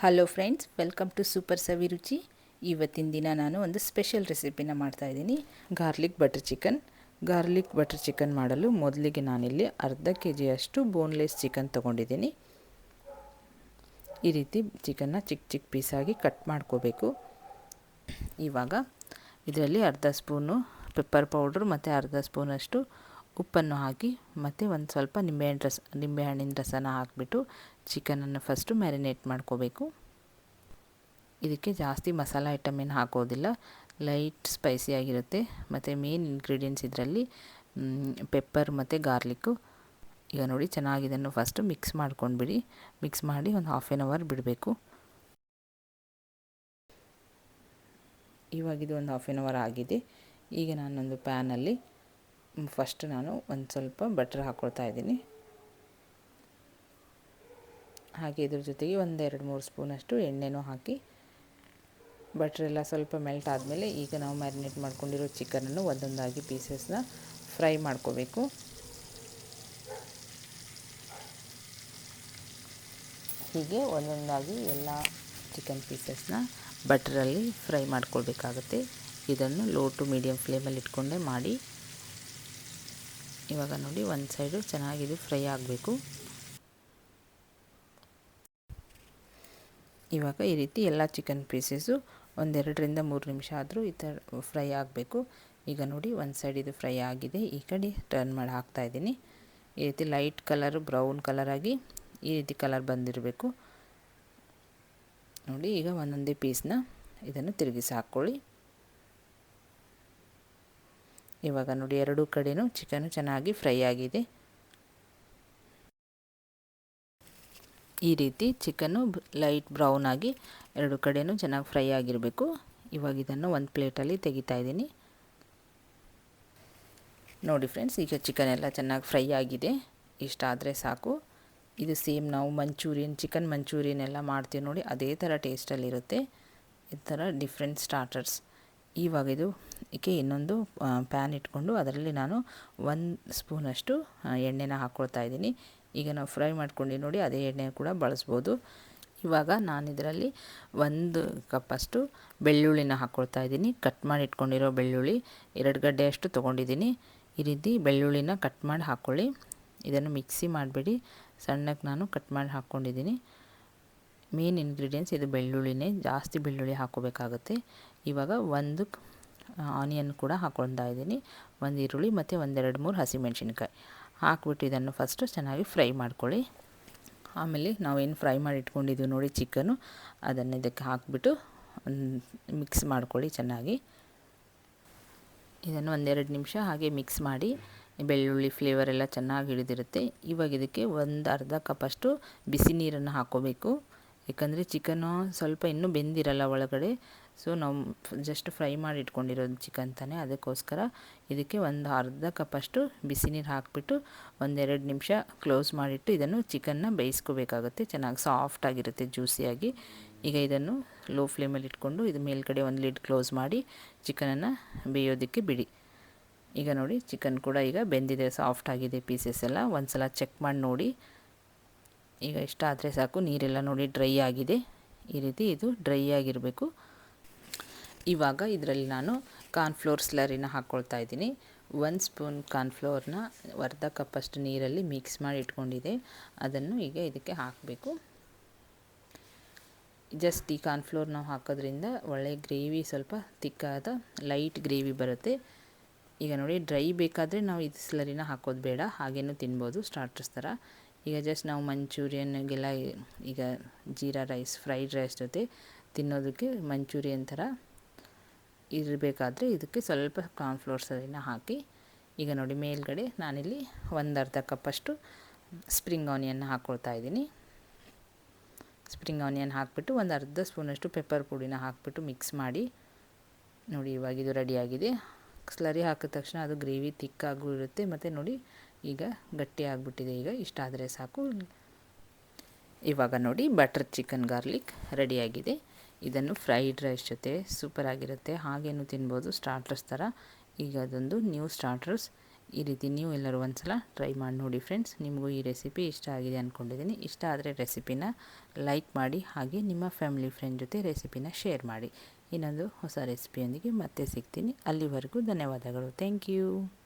Hello friends, welcome to super Saviruchi. ಇವತ್ತಿನ ದಿನ ನಾನು ಒಂದು ಸ್ಪೆಷಲ್ ರೆಸಿಪಿನ ಮಾಡ್ತಾಯಿದ್ದೀನಿ, ಗಾರ್ಲಿಕ್ ಬಟರ್ ಚಿಕನ್ ಮಾಡಲು ಮೊದಲಿಗೆ ನಾನಿಲ್ಲಿ ಅರ್ಧ kg ಬೋನ್ಲೆಸ್ ಚಿಕನ್ ತೊಗೊಂಡಿದ್ದೀನಿ. ಈ ರೀತಿ ಚಿಕನ್ನ ಚಿಕ್ಕ ಚಿಕ್ಕ ಪೀಸಾಗಿ ಕಟ್ ಮಾಡ್ಕೋಬೇಕು. ಇವಾಗ ಇದರಲ್ಲಿ ಅರ್ಧ ಸ್ಪೂನು ಪೆಪ್ಪರ್ ಪೌಡ್ರ್ ಮತ್ತು ಅರ್ಧ ಸ್ಪೂನಷ್ಟು ಉಪ್ಪನ್ನು ಹಾಕಿ ಮತ್ತು ಒಂದು ಸ್ವಲ್ಪ ನಿಂಬೆಹಣ್ಣಿನ ರಸನ ಹಾಕಿಬಿಟ್ಟು ಚಿಕನನ್ನು ಫಸ್ಟು ಮ್ಯಾರಿನೇಟ್ ಮಾಡ್ಕೋಬೇಕು. ಇದಕ್ಕೆ ಜಾಸ್ತಿ ಮಸಾಲ ಐಟಮ್ ಏನು ಹಾಕೋದಿಲ್ಲ, ಲೈಟ್ ಸ್ಪೈಸಿಯಾಗಿರುತ್ತೆ. ಮತ್ತು ಮೇನ್ ಇಂಗ್ರೀಡಿಯೆಂಟ್ಸ್ ಇದರಲ್ಲಿ ಪೆಪ್ಪರ್ ಮತ್ತು ಗಾರ್ಲಿಕ್ಕು. ಈಗ ನೋಡಿ, ಚೆನ್ನಾಗಿ ಇದನ್ನು ಫಸ್ಟು ಮಿಕ್ಸ್ ಮಾಡ್ಕೊಂಡ್ಬಿಡಿ. ಮಿಕ್ಸ್ ಮಾಡಿ ಒಂದು ಹಾಫ್ ಆನ್ ಅವರ್ ಬಿಡಬೇಕು. ಇವಾಗಿದು ಒಂದು ಹಾಫ್ ಆನ್ ಅವರ್ ಆಗಿದೆ. ಈಗ ನಾನೊಂದು ಪ್ಯಾನಲ್ಲಿ ಫಸ್ಟ್ ನಾನು ಒಂದು ಸ್ವಲ್ಪ ಬಟರ್ ಹಾಕ್ಕೊಳ್ತಾ ಇದ್ದೀನಿ. ಹಾಗೆ ಇದ್ರ ಜೊತೆಗೆ ಒಂದು 2-3 ಸ್ಪೂನಷ್ಟು ಎಣ್ಣೆನೂ ಹಾಕಿ ಬಟ್ರೆಲ್ಲ ಸ್ವಲ್ಪ ಮೆಲ್ಟ್ ಆದಮೇಲೆ ಈಗ ನಾವು ಮ್ಯಾರಿನೇಟ್ ಮಾಡ್ಕೊಂಡಿರೋ ಚಿಕನನ್ನು ಒಂದೊಂದಾಗಿ ಪೀಸಸ್ನ ಫ್ರೈ ಮಾಡ್ಕೋಬೇಕು. ಹೀಗೆ ಒಂದೊಂದಾಗಿ ಎಲ್ಲ ಚಿಕನ್ ಪೀಸಸ್ನ ಬಟ್ರಲ್ಲಿ ಫ್ರೈ ಮಾಡ್ಕೊಳ್ಬೇಕಾಗುತ್ತೆ. ಇದನ್ನು ಲೋ ಟು ಮೀಡಿಯಮ್ ಫ್ಲೇಮಲ್ಲಿ ಇಟ್ಕೊಂಡೇ ಮಾಡಿ. ಇವಾಗ ನೋಡಿ, ಒಂದು ಸೈಡು ಚೆನ್ನಾಗಿದು ಫ್ರೈ ಆಗಬೇಕು. ಇವಾಗ ಈ ರೀತಿ ಎಲ್ಲ ಚಿಕನ್ ಪೀಸಸ್ಸು 1-2-3 ನಿಮಿಷ ಆದರೂ ಈ ಥರ ಫ್ರೈ ಆಗಬೇಕು. ಈಗ ನೋಡಿ, ಒಂದು ಸೈಡ್ ಇದು ಫ್ರೈ ಆಗಿದೆ. ಈ ಕಡೆ ಟರ್ನ್ ಮಾಡಿ ಹಾಕ್ತಾಯಿದ್ದೀನಿ. ಈ ರೀತಿ ಲೈಟ್ ಕಲರು ಬ್ರೌನ್ ಕಲರಾಗಿ ಈ ರೀತಿ ಕಲರ್ ಬಂದಿರಬೇಕು ನೋಡಿ. ಈಗ ಒಂದೊಂದೇ ಪೀಸ್ನ ಇದನ್ನು ತಿರುಗಿಸಿ ಹಾಕ್ಕೊಳ್ಳಿ. ಇವಾಗ ನೋಡಿ, ಎರಡೂ ಕಡೆಯೂ ಚಿಕನು ಚೆನ್ನಾಗಿ ಫ್ರೈ ಆಗಿದೆ. ಈ ರೀತಿ ಚಿಕನ್ನು ಲೈಟ್ ಬ್ರೌನ್ ಆಗಿ ಎರಡು ಕಡೆಯೂ ಚೆನ್ನಾಗಿ ಫ್ರೈ ಆಗಿರಬೇಕು. ಇವಾಗ ಇದನ್ನು ಒಂದು ಪ್ಲೇಟಲ್ಲಿ ತೆಗಿತಾ ಇದ್ದೀನಿ. ನೋಡಿ ಫ್ರೆಂಡ್ಸ್, ಈಗ ಚಿಕನ್ ಎಲ್ಲ ಚೆನ್ನಾಗಿ ಫ್ರೈ ಆಗಿದೆ. ಇಷ್ಟಾದರೆ ಸಾಕು. ಇದು ಸೇಮ್ ನಾವು ಚಿಕನ್ ಮಂಚೂರಿಯನ್ ಎಲ್ಲ ಮಾಡ್ತೀವಿ ನೋಡಿ, ಅದೇ ಥರ ಟೇಸ್ಟಲ್ಲಿರುತ್ತೆ. ಈ ಥರ ಡಿಫ್ರೆಂಟ್ ಸ್ಟಾರ್ಟರ್ಸ್. ಇವಾಗ ಇದಕ್ಕೆ ಇನ್ನೊಂದು ಪ್ಯಾನ್ ಇಟ್ಕೊಂಡು ಅದರಲ್ಲಿ ನಾನು 1 ಸ್ಪೂನಷ್ಟು ಎಣ್ಣೆನ ಹಾಕ್ಕೊಳ್ತಾ ಇದ್ದೀನಿ. ಈಗ ನಾವು ಫ್ರೈ ಮಾಡ್ಕೊಂಡು ನೋಡಿ, ಅದೇ ಎಣ್ಣೆ ಕೂಡ ಬಳಸ್ಬೋದು. ಇವಾಗ ನಾನು ಇದರಲ್ಲಿ 1 ಕಪ್ಪಷ್ಟು ಬೆಳ್ಳುಳ್ಳಿನ ಹಾಕ್ಕೊಳ್ತಾ ಇದ್ದೀನಿ. ಕಟ್ ಮಾಡಿ ಇಟ್ಕೊಂಡಿರೋ ಬೆಳ್ಳುಳ್ಳಿ 2 ಗಡ್ಡೆಯಷ್ಟು ತೊಗೊಂಡಿದ್ದೀನಿ. ಈ ರೀತಿ ಬೆಳ್ಳುಳ್ಳಿನ ಕಟ್ ಮಾಡಿ ಹಾಕ್ಕೊಳ್ಳಿ. ಇದನ್ನು ಮಿಕ್ಸಿ ಮಾಡಬೇಡಿ, ಸಣ್ಣಕ್ಕೆ ನಾನು ಕಟ್ ಮಾಡಿ ಹಾಕ್ಕೊಂಡಿದ್ದೀನಿ. ಮೇನ್ ಇಂಗ್ರೀಡಿಯೆಂಟ್ಸ್ ಇದು ಬೆಳ್ಳುಳ್ಳಿನೇ, ಜಾಸ್ತಿ ಬೆಳ್ಳುಳ್ಳಿ ಹಾಕ್ಕೋಬೇಕಾಗುತ್ತೆ. ಇವಾಗ 1 ಆನಿಯನ್ ಕೂಡ ಹಾಕ್ಕೊಳ್ತಾ ಇದ್ದೀನಿ, 1 ಈರುಳ್ಳಿ ಮತ್ತು 1-2-3 ಹಸಿಮೆಣಸಿನ್ಕಾಯಿ ಹಾಕ್ಬಿಟ್ಟು ಇದನ್ನು ಫಸ್ಟು ಚೆನ್ನಾಗಿ ಫ್ರೈ ಮಾಡ್ಕೊಳ್ಳಿ. ಆಮೇಲೆ ನಾವೇನು ಫ್ರೈ ಮಾಡಿ ಇಟ್ಕೊಂಡಿದ್ದೀವಿ ನೋಡಿ ಚಿಕನ್ನು, ಅದನ್ನು ಇದಕ್ಕೆ ಹಾಕಿಬಿಟ್ಟು ಮಿಕ್ಸ್ ಮಾಡ್ಕೊಳ್ಳಿ ಚೆನ್ನಾಗಿ. ಇದನ್ನು 1-2 ನಿಮಿಷ ಹಾಗೆ ಮಿಕ್ಸ್ ಮಾಡಿ. ಬೆಳ್ಳುಳ್ಳಿ ಫ್ಲೇವರ್ ಎಲ್ಲ ಚೆನ್ನಾಗಿ ಹಿಡಿದಿರುತ್ತೆ. ಇವಾಗ ಇದಕ್ಕೆ ಅರ್ಧ ಕಪ್ಪಷ್ಟು ಬಿಸಿ ನೀರನ್ನು ಹಾಕ್ಕೋಬೇಕು. ಯಾಕಂದರೆ ಚಿಕನ್ನು ಸ್ವಲ್ಪ ಇನ್ನೂ ಬೆಂದಿರಲ್ಲ ಒಳಗಡೆ. ಸೊ ನಾವು ಜಸ್ಟ್ ಫ್ರೈ ಮಾಡಿ ಇಟ್ಕೊಂಡಿರೋದು ಚಿಕನ್ ತಾನೇ, ಅದಕ್ಕೋಸ್ಕರ ಇದಕ್ಕೆ ಅರ್ಧ ಕಪ್ಪಷ್ಟು ಬಿಸಿ ನೀರು ಹಾಕಿಬಿಟ್ಟು 1-2 ನಿಮಿಷ ಕ್ಲೋಸ್ ಮಾಡಿಟ್ಟು ಇದನ್ನು ಚಿಕನ್ನ ಬೇಯಿಸ್ಕೋಬೇಕಾಗುತ್ತೆ. ಚೆನ್ನಾಗಿ ಸಾಫ್ಟಾಗಿರುತ್ತೆ, ಜ್ಯೂಸಿಯಾಗಿ. ಈಗ ಇದನ್ನು ಲೋ ಫ್ಲೇಮಲ್ಲಿ ಇಟ್ಕೊಂಡು ಇದು ಮೇಲ್ಗಡೆ ಒಂದು ಲಿಡ್ ಕ್ಲೋಸ್ ಮಾಡಿ ಚಿಕನನ್ನು ಬೇಯೋದಕ್ಕೆ ಬಿಡಿ. ಈಗ ನೋಡಿ, ಚಿಕನ್ ಕೂಡ ಈಗ ಬೆಂದಿದೆ, ಸಾಫ್ಟಾಗಿದೆ ಪೀಸಸ್ ಎಲ್ಲ. ಒಂದು ಸಲ ಚೆಕ್ ಮಾಡಿ ನೋಡಿ. ಈಗ ಇಷ್ಟ ಆದರೆ ಸಾಕು. ನೀರೆಲ್ಲ ನೋಡಿ ಡ್ರೈ ಆಗಿದೆ. ಈ ರೀತಿ ಇದು ಡ್ರೈ ಆಗಿರಬೇಕು. ಇವಾಗ ಇದರಲ್ಲಿ ನಾನು ಕಾರ್ನ್ಫ್ಲೋರ್ ಸ್ಲರಿನ ಹಾಕ್ಕೊಳ್ತಾ ಇದ್ದೀನಿ. 1 ಸ್ಪೂನ್ ಕಾರ್ನ್ಫ್ಲೋರ್ನ ಅರ್ಧ ಕಪ್ಪಷ್ಟು ನೀರಲ್ಲಿ ಮಿಕ್ಸ್ ಮಾಡಿ ಇಟ್ಕೊಂಡಿದೆ. ಅದನ್ನು ಈಗ ಇದಕ್ಕೆ ಹಾಕಬೇಕು. ಜಸ್ಟ್ ಈ ಕಾರ್ನ್ಫ್ಲೋರ್ ನಾವು ಹಾಕೋದ್ರಿಂದ ಒಳ್ಳೆ ಗ್ರೇವಿ, ಸ್ವಲ್ಪ ತಿಕ್ಕಾದ ಲೈಟ್ ಗ್ರೇವಿ ಬರುತ್ತೆ. ಈಗ ನೋಡಿ, ಡ್ರೈ ಬೇಕಾದರೆ ನಾವು ಇದು ಸ್ಲರಿನ ಹಾಕೋದು ಬೇಡ, ಹಾಗೇನೂ ತಿನ್ಬೋದು ಸ್ಟಾರ್ಟರ್ಸ್ ಥರ. ಈಗ ಜಸ್ಟ್ ನಾವು ಮಂಚೂರಿಯನ್ಗೆಲ್ಲ ಈಗ ಜೀರಾ ರೈಸ್, ಫ್ರೈಡ್ ರೈಸ್ ಜೊತೆ ತಿನ್ನೋದಕ್ಕೆ ಮಂಚೂರಿಯನ್ ಥರ ಇರಬೇಕಾದ್ರೆ ಇದಕ್ಕೆ ಸ್ವಲ್ಪ ಕಾರ್ನ್ಫ್ಲೋರ್ ಸ್ಲರಿನ ಹಾಕಿ. ಈಗ ನೋಡಿ, ಮೇಲ್ಗಡೆ ನಾನಿಲ್ಲಿ ಅರ್ಧ ಕಪ್ಪಷ್ಟು ಸ್ಪ್ರಿಂಗ್ ಆನಿಯನ್ನ ಹಾಕ್ಕೊಳ್ತಾ ಇದ್ದೀನಿ. ಸ್ಪ್ರಿಂಗ್ ಆನಿಯನ್ ಹಾಕಿಬಿಟ್ಟು ಅರ್ಧ ಸ್ಪೂನಷ್ಟು ಪೆಪ್ಪರ್ ಪುಡಿನ ಹಾಕಿಬಿಟ್ಟು ಮಿಕ್ಸ್ ಮಾಡಿ ನೋಡಿ. ಇವಾಗ ಇದು ರೆಡಿಯಾಗಿದೆ. ಸ್ಲರಿ ಹಾಕಿದ ತಕ್ಷಣ ಅದು ಗ್ರೇವಿ ತಿಕ್ಕಾಗೂ ಇರುತ್ತೆ. ಮತ್ತು ನೋಡಿ, ಈಗ ಗಟ್ಟಿ ಆಗಿಬಿಟ್ಟಿದೆ. ಈಗ ಇಷ್ಟ ಆದರೆ ಸಾಕು. ಇವಾಗ ನೋಡಿ, ಬಟರ್ ಚಿಕನ್ ಗಾರ್ಲಿಕ್ ರೆಡಿಯಾಗಿದೆ. ಇದನ್ನು ಫ್ರೈಡ್ ರೈಸ್ ಜೊತೆ ಸೂಪರಾಗಿರುತ್ತೆ, ಹಾಗೇನು ತಿನ್ಬೋದು ಸ್ಟಾರ್ಟರ್ಸ್ ಥರ. ಈಗ ಅದೊಂದು ನ್ಯೂ ಸ್ಟಾರ್ಟರ್ಸ್. ಈ ರೀತಿ ನೀವು ಎಲ್ಲರೂ ಒಂದು ಸಲ ಟ್ರೈ ಮಾಡಿ ನೋಡಿ ಫ್ರೆಂಡ್ಸ್. ನಿಮಗೂ ಈ ರೆಸಿಪಿ ಇಷ್ಟ ಆಗಿದೆ ಅಂದ್ಕೊಂಡಿದ್ದೀನಿ. ಇಷ್ಟ ಆದರೆ ರೆಸಿಪಿನ ಲೈಕ್ ಮಾಡಿ, ಹಾಗೆ ನಿಮ್ಮ ಫ್ಯಾಮಿಲಿ ಫ್ರೆಂಡ್ ಜೊತೆ ರೆಸಿಪಿನ ಶೇರ್ ಮಾಡಿ. ಇನ್ನೊಂದು ಹೊಸ ರೆಸಿಪಿಯೊಂದಿಗೆ ಮತ್ತೆ ಸಿಗ್ತೀನಿ. ಅಲ್ಲಿವರೆಗೂ ಧನ್ಯವಾದಗಳು. Thank you.